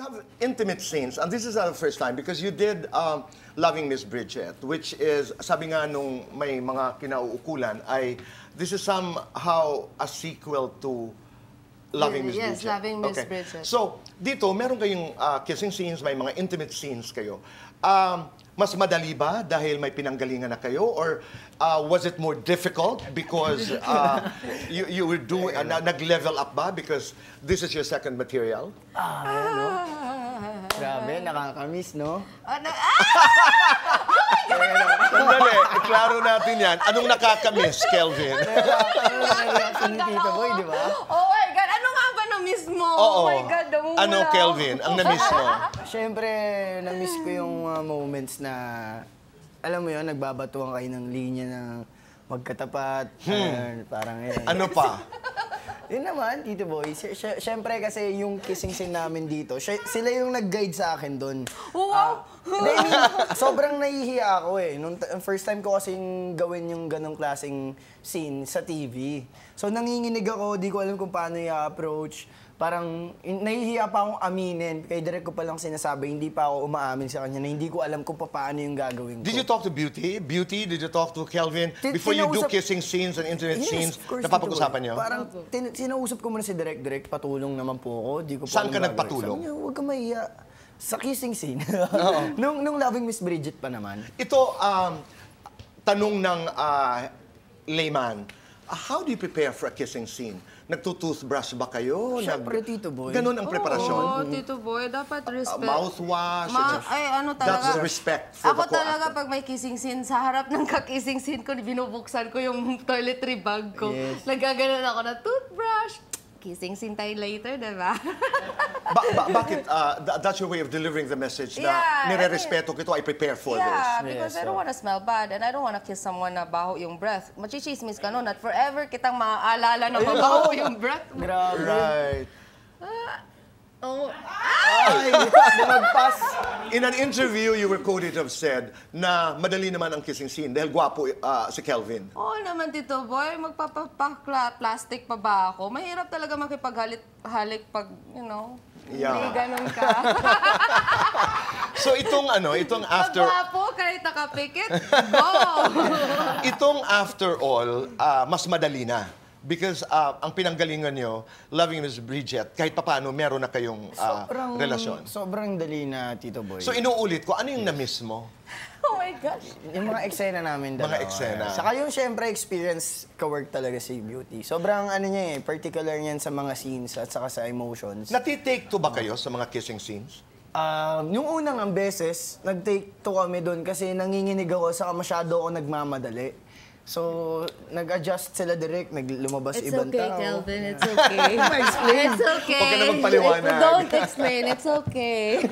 have intimate scenes, and this is our first time because you did Loving Miss Bridget, which is, sabi nga nung may mga kinauukulan, ay this is somehow a sequel to Loving Miss Bridget. Yes, Loving Miss Bridget. So, dito, meron kayong kissing scenes, may mga intimate scenes kayo. Mas madali ba dahil may pinanggalingan na kayo? Or was it more difficult because you were doing, nag-level up ba because this is your second material? Ano? Grabe, nakakamiss, no? Sandali, iklaro natin yan. Anong nakakamiss, Kelvin? Reaction ni Tito Boy, di ba? Oh my God, ano nga ba na-miss mo? Oo. Oh my God, namumula Ano, ako. Kelvin, ang na-miss mo? Siyempre, na-miss ko yung moments na, alam mo yun, nagbabatuan kayo ng linya na magkatapat. Parang yun. Ano pa? Yun naman, Tito Boy. Siyempre kasi yung kissing scene namin dito, sila yung nag-guide sa akin doon. Wow! I mean, sobrang nahihiya ako eh. Nung first time ko kasing gawin yung ganong klaseng scene sa TV. So nanginginig ako, di ko alam kung paano i-approach. Parang nahihiya pa akong aminin. Kaya direct ko palang sinasabi, hindi pa ako umaamin sa kanya na hindi ko alam kung paano yung gagawin ko. Did you talk to Beauty? Beauty, did you talk to Kelvin? Before you do kissing scenes and intimate scenes, napapag-usapan niyo? Parang sinausap ko muna si Direk, patulong naman po ako. Di ko Saan ka nagpatulong? Sabi niya, huwag ka mahiya. Sa kissing scene. nung Loving Miss Bridget pa naman. Ito, tanong ng layman. How do you prepare for a kissing scene? Nagtutoothbrush ba kayo? Siyempre, Tito Boy. Ganon ang preparasyon? Oo, Tito Boy, dapat respect. Mouthwash. Ano talaga? That's respect for ako the talaga, co-actor. pag may kissing scene, sa harap ng kakissing scene ko, binubuksan ko yung toiletry bag ko. Yes. Nagaganon ako na toothbrush. Kissing scene tayo later, diba? Bakit? That's your way of delivering the message na Yeah, nire-respeto kito, I prepare for this. Because I don't want to smell bad and I don't want to kiss someone na baho yung breath. Machichismis ka nun at forever kitang maaalala na mabaho yung breath mo. Grabe. Right. Oh. Ay, lumagpas. In an interview, you were quoted to have said na madali naman ang kissing scene dahil gwapo si Kelvin. Oo naman, Tito Boy. Magpapapla-plastic pa ba ako? Mahirap talaga makipaghalik pag, Yeah. may ganun ka. So itong after... Pagwapo, kahit nakapikit, go! Itong after all, mas madali na. Because ang pinanggalingan nyo, Loving Miss Bridget, kahit papaano, meron na kayong relasyon. Sobrang dali na, Tito Boy. So inuulit ko, ano yung na-miss mo? Oh my gosh. Yung mga eksena namin dalawa. Mga eksena. Saka yung syempre experience ka-work talaga si Beauty. Sobrang niya particular niyan sa mga scenes at saka sa emotions. Natitake to ba kayo sa mga kissing scenes? Yung unang ang beses, nag-take to kami doon kasi nanginginig ako saka masyado ako nagmamadali. So, nag-adjust sila direct, lumabas It's ibang okay, tao. Kelvin. It's okay. It's okay. Huwag ka na magpaliwanag. Don't explain. It's okay.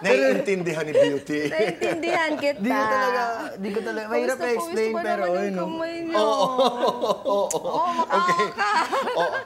Naiintindihan ni Beauty. Naintindihan kita. Di ko talaga, mahirap i-explain pero, ano. no? Oo, Okay. makaka. Oo.